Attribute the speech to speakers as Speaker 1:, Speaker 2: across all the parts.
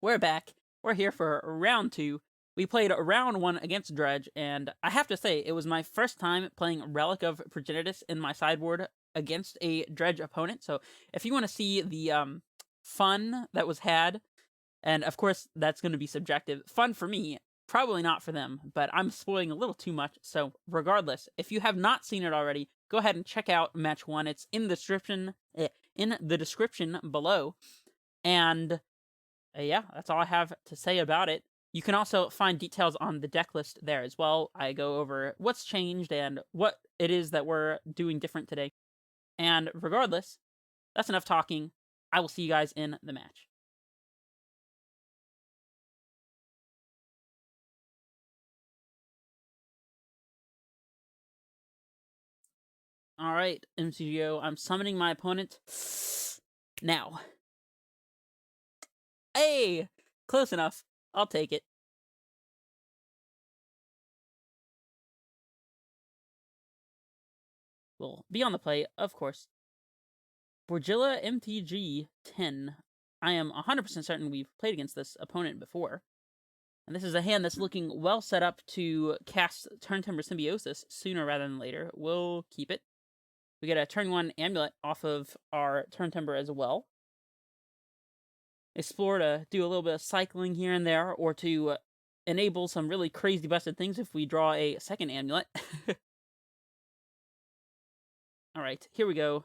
Speaker 1: We're back. We're here for round 2. We played round 1 against Dredge, and I have to say, it was my first time playing Relic of Progenitus in my sideboard against a Dredge opponent. So if you want to see the fun that was had, and of course that's going to be subjective, fun for me, probably not for them, but I'm spoiling a little too much. So regardless, if you have not seen it already, go ahead and check out match 1. It's in the description below. And yeah, that's all I have to say about it. You can also find details on the deck list there as well. I go over what's changed and what it is that we're doing different today. And regardless, that's enough talking. I will see you guys in the match. Alright, MCGO, I'm summoning my opponent now. Hey! Close enough. I'll take it. We'll be on the play, of course. Borgilla MTG 10. I am 100% certain we've played against this opponent before. And this is a hand that's looking well set up to cast Turn Timber Symbiosis sooner rather than later. We'll keep it. We get a turn 1 Amulet off of our Turn Timber as well. Explore to do a little bit of cycling here and there, or to enable some really crazy busted things if we draw a second Amulet. Alright, here we go.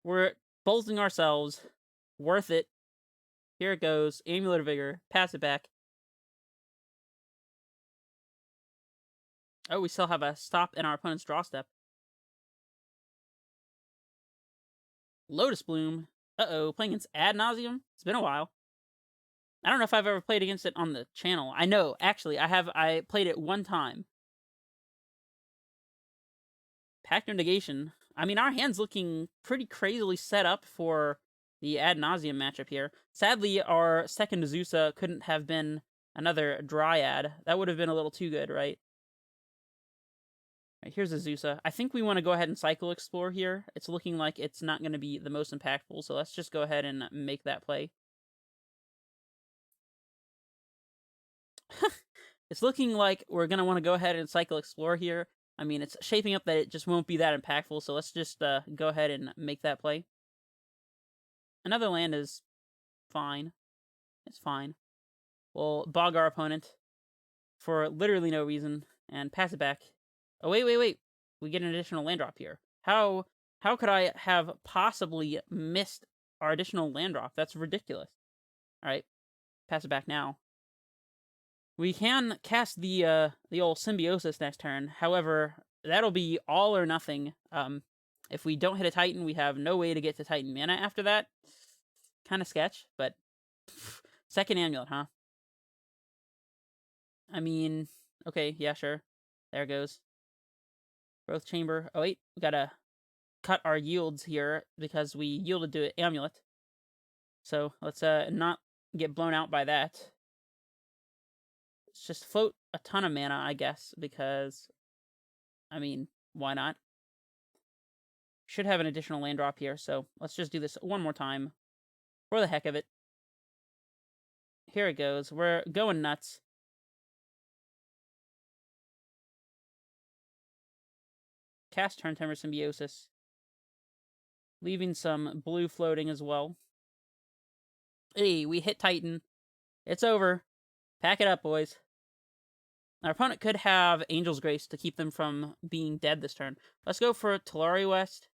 Speaker 1: We're bolting ourselves. Worth it. Here it goes. Amulet of Vigor. Pass it back. Oh, we still have a stop in our opponent's draw step. Lotus Bloom. Uh-oh, playing against Ad Nauseam? It's been a while. I don't know if I've ever played against it on the channel. I know, actually, I played it one time. Pact of Negation. I mean, our hand's looking pretty crazily set up for the Ad Nauseam matchup here. Sadly, our second Azusa couldn't have been another Dryad. That would have been a little too good, right? Alright, here's Azusa. I think we want to go ahead and Cycle Explore here. It's looking like it's not going to be the most impactful, so let's just go ahead and make that play. It's looking like we're going to want to go ahead and Cycle Explore here. I mean, it's shaping up that it just won't be that impactful, so let's just go ahead and make that play. Another land is fine. It's fine. We'll bog our opponent for literally no reason and pass it back. Oh, wait. We get an additional land drop here. How could I have possibly missed our additional land drop? That's ridiculous. Alright, pass it back now. We can cast the old Symbiosis next turn. However, that'll be all or nothing. If we don't hit a Titan, we have no way to get to Titan mana after that. Kind of sketch, but second Amulet, huh? I mean, okay, yeah, sure. There it goes. Growth Chamber. Oh, wait, we gotta cut our yields here because we yielded to Amulet. So let's not get blown out by that. Let's just float a ton of mana, I guess, because, I mean, why not? Should have an additional land drop here, so let's just do this one more time for the heck of it. Here it goes. We're going nuts. Cast Turn Timber Symbiosis. Leaving some blue floating as well. Hey, we hit Titan. It's over. Pack it up, boys. Our opponent could have Angel's Grace to keep them from being dead this turn. Let's go for Talari West.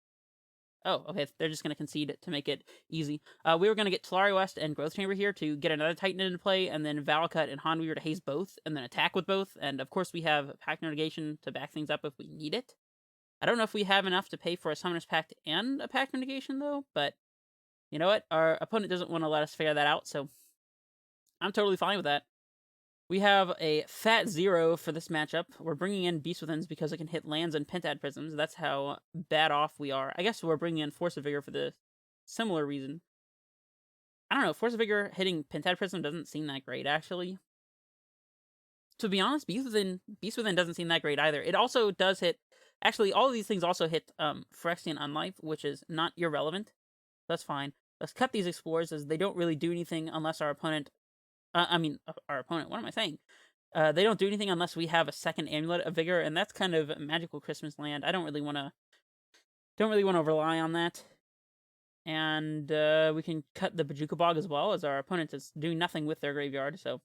Speaker 1: Oh, okay, they're just going to concede to make it easy. We were going to get Talari West and Growth Chamber here to get another Titan into play, and then Valakut and Hanweaver to haze both, and then attack with both. And of course we have Pact Negation to back things up if we need it. I don't know if we have enough to pay for a Summoner's Pact and a Pact Negation, though, but you know what? Our opponent doesn't want to let us figure that out, so I'm totally fine with that. We have a fat 0 for this matchup. We're bringing in Beast Withins because it can hit lands and Pentad Prisms. That's how bad off we are. I guess we're bringing in Force of Vigor for the similar reason. I don't know, Force of Vigor hitting Pentad Prism doesn't seem that great, actually. To be honest, Beast Within doesn't seem that great either. It also does hit... Actually, all of these things also hit Phyrexian Unlife, which is not irrelevant. That's fine. Let's cut these Explorers, as they don't really do anything unless our opponent our opponent. What am I saying? They don't do anything unless we have a second Amulet of Vigor, and that's kind of Magical Christmas Land. I don't really want to rely on that. And we can cut the Bajuka Bog as well, as our opponent is doing nothing with their graveyard. So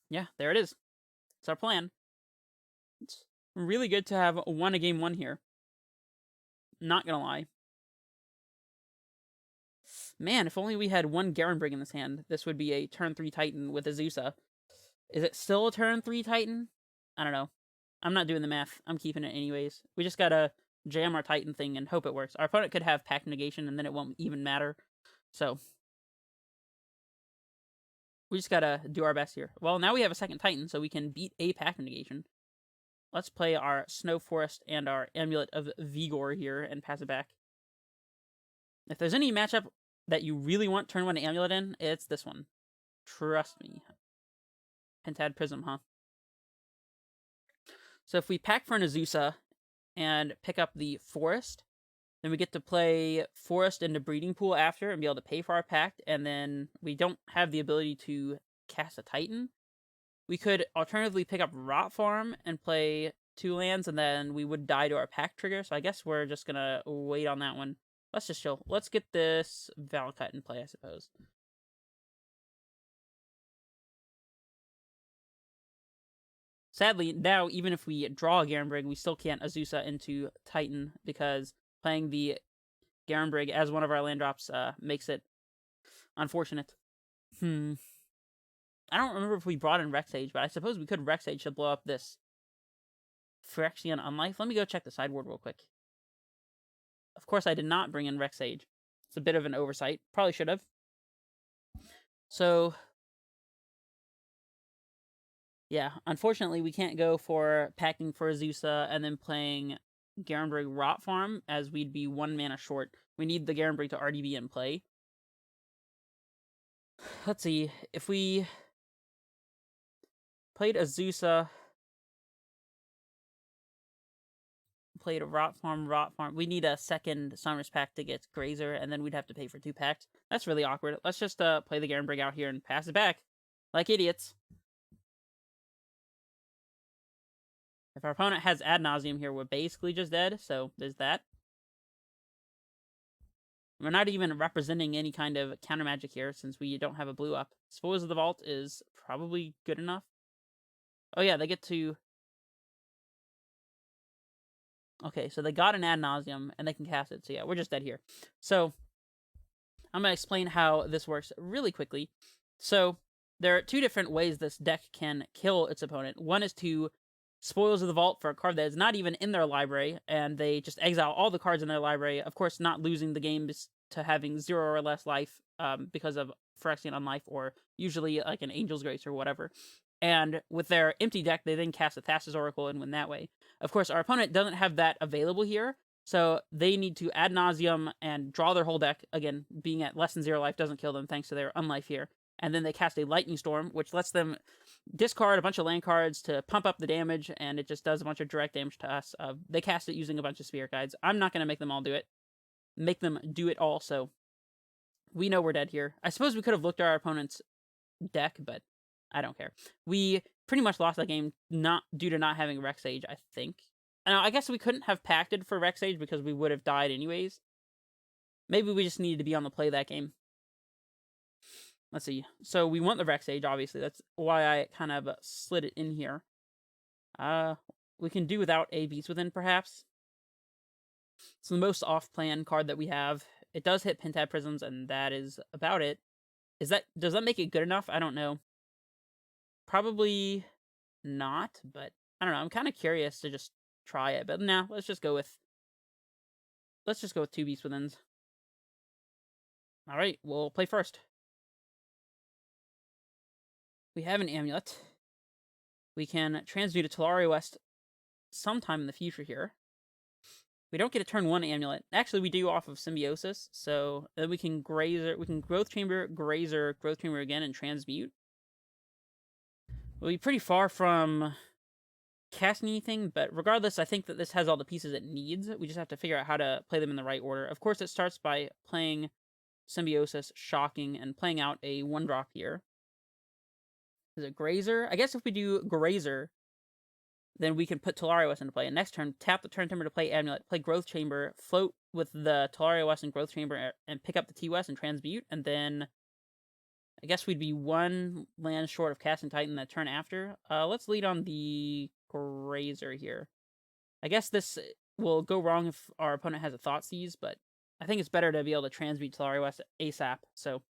Speaker 1: yeah, there it is. It's our plan. It's really good to have won a game 1 here. Not gonna lie. Man, if only we had one Garenbrig in this hand, this would be a turn 3 Titan with Azusa. Is it still a turn 3 Titan? I don't know. I'm not doing the math. I'm keeping it anyways. We just gotta jam our Titan thing and hope it works. Our opponent could have Pact Negation and then it won't even matter. So we just gotta do our best here. Well, now we have a second Titan, so we can beat a Pact Negation. Let's play our Snow Forest and our Amulet of Vigor here and pass it back. If there's any matchup that you really want turn 1 Amulet in, it's this one. Trust me. Pentad Prism, huh? So if we pack for an Azusa and pick up the Forest, then we get to play Forest into Breeding Pool after and be able to pay for our Pact, and then we don't have the ability to cast a Titan. We could alternatively pick up Rot Farm and play 2 lands, and then we would die to our Pact trigger, so I guess we're just gonna wait on that one. Let's just chill. Let's get this Valakut in play, I suppose. Sadly, now, even if we draw a Garenbrig, we still can't Azusa into Titan, because playing the Garenbrig as one of our land drops makes it unfortunate. I don't remember if we brought in Rexage, but I suppose we could Rexage to blow up this Phyrexian Unlife. Let me go check the sideboard real quick. Of course, I did not bring in Rexage. It's a bit of an oversight. Probably should have. So yeah, unfortunately, we can't go for packing for Azusa and then playing Garenbrig Rot Farm, as we'd be 1 mana short. We need the Garenbrig to already be in play. Let's see. If we played Azusa, played a Rot Farm, we need a second Summer's Pact to get Grazer, and then we'd have to pay for 2 packs. That's really awkward. Let's just play the Garenbrig out here and pass it back. Like idiots. If our opponent has Ad Nauseam here, we're basically just dead, so there's that. We're not even representing any kind of counter magic here, since we don't have a blue up. Spoils of the Vault is probably good enough. Oh yeah, they get to... Okay, so they got an Ad Nauseam, and they can cast it, so yeah, we're just dead here. So, I'm going to explain how this works really quickly. So, there are 2 different ways this deck can kill its opponent. One is to Spoils of the Vault for a card that is not even in their library, and they just exile all the cards in their library, of course not losing the game to having 0 or less life because of Phyrexian Unlife, or usually like an Angel's Grace or whatever. And with their empty deck, they then cast a Thassa's Oracle and win that way. Of course, our opponent doesn't have that available here, so they need to Ad Nauseam and draw their whole deck. Again, being at less than 0 life doesn't kill them thanks to their Unlife here. And then they cast a Lightning Storm, which lets them discard a bunch of land cards to pump up the damage, and it just does a bunch of direct damage to us. They cast it using a bunch of Spirit Guides. I'm not going to make them all do it. Make them do it all, so we know we're dead here. I suppose we could have looked at our opponent's deck, but I don't care. We pretty much lost that game not due to not having Rexage, I think. Now, I guess we couldn't have pacted for Rexage because we would have died anyways. Maybe we just needed to be on the play that game. Let's see. So we want the Rexage, obviously. That's why I kind of slid it in here. We can do without a Beast Within, perhaps. It's the most off-plan card that we have. It does hit Pentad Prisms, and that is about it. Does that make it good enough? I don't know. Probably not, but I don't know. I'm kind of curious to just try it. But nah, let's just go with 2 Beast Withins. Alright, we'll play first. We have an Amulet. We can transmute a Tolaria West sometime in the future here. We don't get a turn 1 Amulet. Actually, we do off of Symbiosis, so then we can Grazer, we can Growth Chamber, Grazer, Growth Chamber again, and transmute. We'll be pretty far from casting anything, but regardless, I think that this has all the pieces it needs. We just have to figure out how to play them in the right order. Of course, it starts by playing Symbiosis, Shocking, and playing out a 1-drop here. Is it Grazer? I guess if we do Grazer, then we can put Tolarios into play. And next turn, tap the turn timber to play Amulet, play Growth Chamber, float with the Tolarios and Growth Chamber, and pick up the T-West and transmute. And then I guess we'd be one land short of casting Titan that turn after. Let's lead on the Grazer here. I guess this will go wrong if our opponent has a Thought Seize, but I think it's better to be able to transmute Tolarios ASAP, so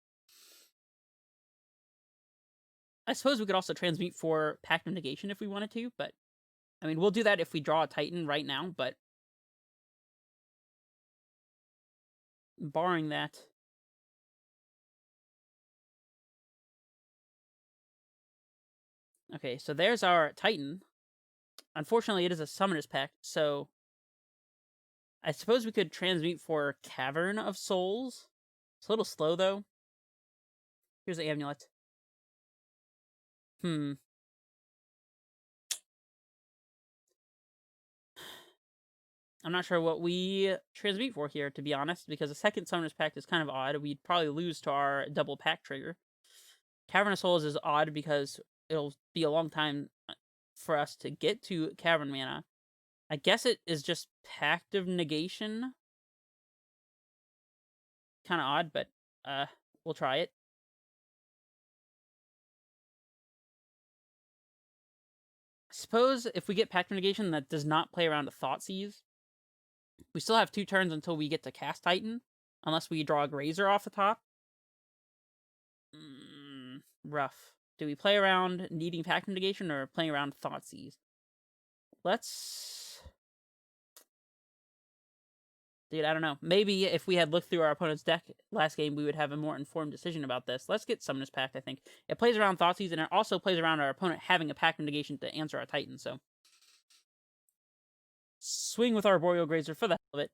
Speaker 1: I suppose we could also transmute for Pact of Negation if we wanted to, but I mean, we'll do that if we draw a Titan right now, but barring that. Okay, so there's our Titan. Unfortunately, it is a Summoner's Pact, so I suppose we could transmute for Cavern of Souls. It's a little slow, though. Here's the Amulet. I'm not sure what we transmute for here, to be honest, because the second Summoner's Pact is kind of odd. We'd probably lose to our double pack trigger. Cavern of Souls is odd because it'll be a long time for us to get to Cavern mana. I guess it is just Pact of Negation. Kind of odd, but we'll try it. I suppose if we get Pact of Negation that does not play around a Thought Seize, we still have 2 turns until we get to cast Titan, unless we draw a Grazer off the top. Rough. Do we play around needing Pact of Negation or playing around Thought Seize? Dude, I don't know. Maybe if we had looked through our opponent's deck last game, we would have a more informed decision about this. Let's get Summoner's Pact, I think. It plays around Thoughtseize, and it also plays around our opponent having a Pact of Negation to answer our Titan, so swing with Arboreal Grazer for the hell of it.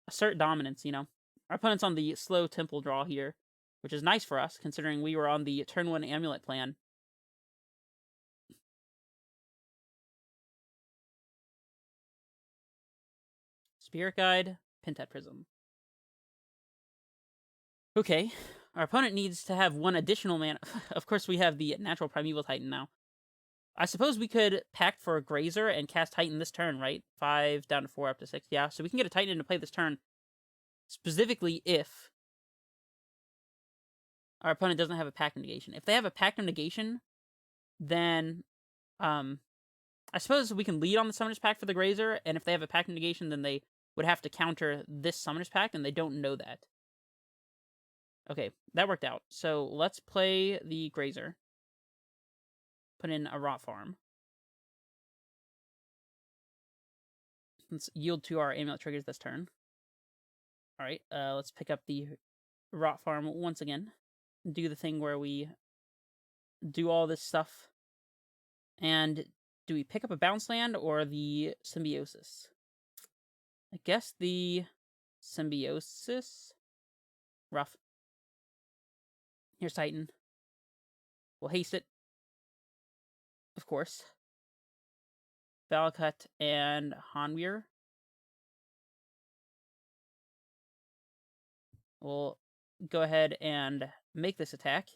Speaker 1: Assert dominance, you know. Our opponent's on the slow Temple draw here, which is nice for us, considering we were on the turn 1 Amulet plan. Spirit Guide, Pentat Prism. Okay, our opponent needs to have 1 additional mana. Of course, we have the Natural Primeval Titan now. I suppose we could pact for a Grazer and cast Titan this turn, right? 5 down to 4 up to 6. Yeah, so we can get a Titan into play this turn, specifically if our opponent doesn't have a Pact of Negation. If they have a Pact of Negation, then I suppose we can lead on the Summoner's Pact for the Grazer, and if they have a Pact of Negation, then they would have to counter this Summoner's Pact, and they don't know that. Okay, that worked out. So let's play the Grazer. Put in a Rot Farm. Let's yield to our Amulet triggers this turn. Alright, let's pick up the Rot Farm once again. Do the thing where we do all this stuff. And do we pick up a bounce land or the Symbiosis? I guess the Symbiosis? Rough. Here's Titan. We'll haste it. Of course. Valakut and Hanweir. We'll go ahead and make this attack.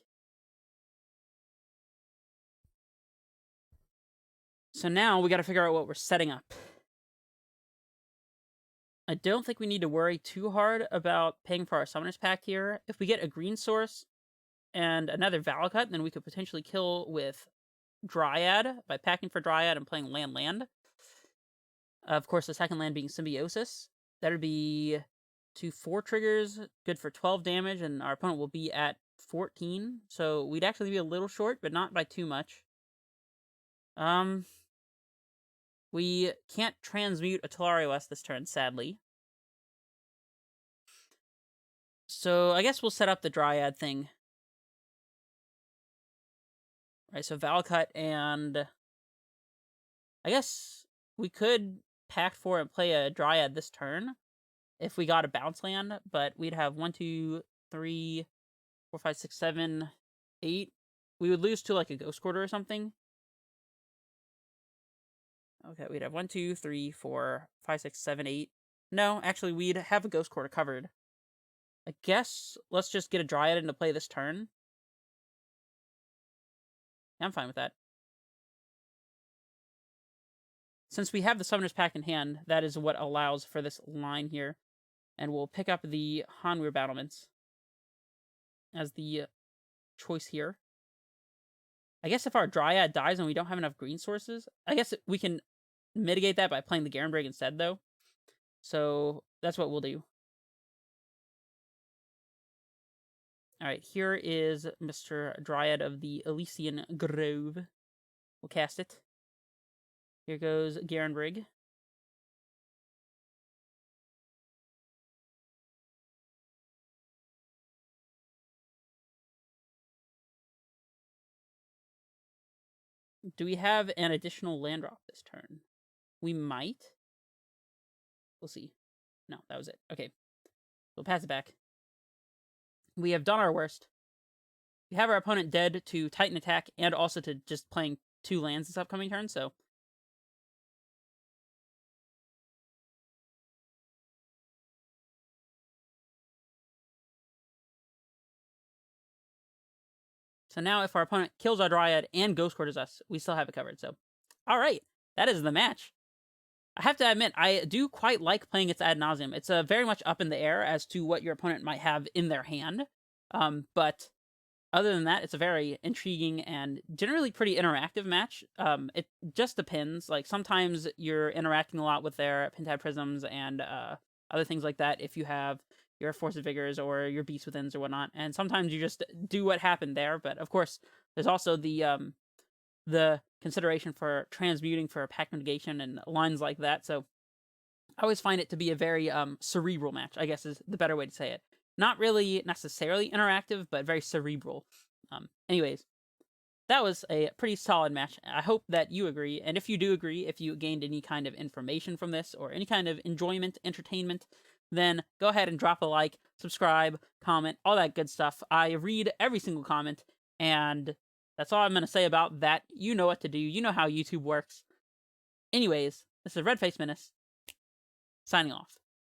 Speaker 1: So now we gotta figure out what we're setting up. I don't think we need to worry too hard about paying for our Summoner's Pact here. If we get a green source and another Valakut, then we could potentially kill with Dryad by packing for Dryad and playing land. Of course, the second land being Symbiosis. That'd be 2/4 triggers, good for 12 damage, and our opponent will be at 14. So we'd actually be a little short, but not by too much. We can't transmute a Tolarios this turn, sadly. So I guess we'll set up the Dryad thing. Right, so Valakut and I guess we could pact for and play a Dryad this turn if we got a bounce land, but we'd have 1, 2, 3, 4, 5, 6, 7, 8. We would lose to like a Ghost Quarter or something. Okay, we'd have 1, 2, 3, 4, 5, 6, 7, 8. No, actually, we'd have a Ghost Quarter covered. I guess let's just get a Dryad into play this turn. I'm fine with that. Since we have the Summoner's Pact in hand, that is what allows for this line here. And we'll pick up the Hanwir Battlements as the choice here. I guess if our Dryad dies and we don't have enough green sources, I guess we can mitigate that by playing the Garenbrig instead, though. So that's what we'll do. Alright, here is Mr. Dryad of the Elysian Grove. We'll cast it. Here goes Garenbrig. Do we have an additional land drop this turn? We might. We'll see. No, that was it. Okay. We'll pass it back. We have done our worst. We have our opponent dead to Titan attack and also to just playing 2 lands this upcoming turn, so... So now if our opponent kills our Dryad and Ghost Quarters us, we still have it covered, so... Alright, that is the match. I have to admit, I do quite like playing its ad nauseam. It's very much up in the air as to what your opponent might have in their hand. But other than that, it's a very intriguing and generally pretty interactive match. It just depends. Like, sometimes you're interacting a lot with their Pentad Prisms and other things like that if you have your Force of Vigors or your Beast Withins or whatnot. And sometimes you just do what happened there. But, of course, there's also the consideration for transmuting for pact mitigation and lines like that. So I always find it to be a very cerebral match, I guess is the better way to say it. Not really necessarily interactive, but very cerebral. Anyways, that was a pretty solid match. I hope that you agree. And if you do agree, if you gained any kind of information from this or any kind of enjoyment, entertainment, then go ahead and drop a like, subscribe, comment, all that good stuff. I read every single comment, and that's all I'm going to say about that. You know what to do. You know how YouTube works. Anyways, this is Redface Menace, signing off.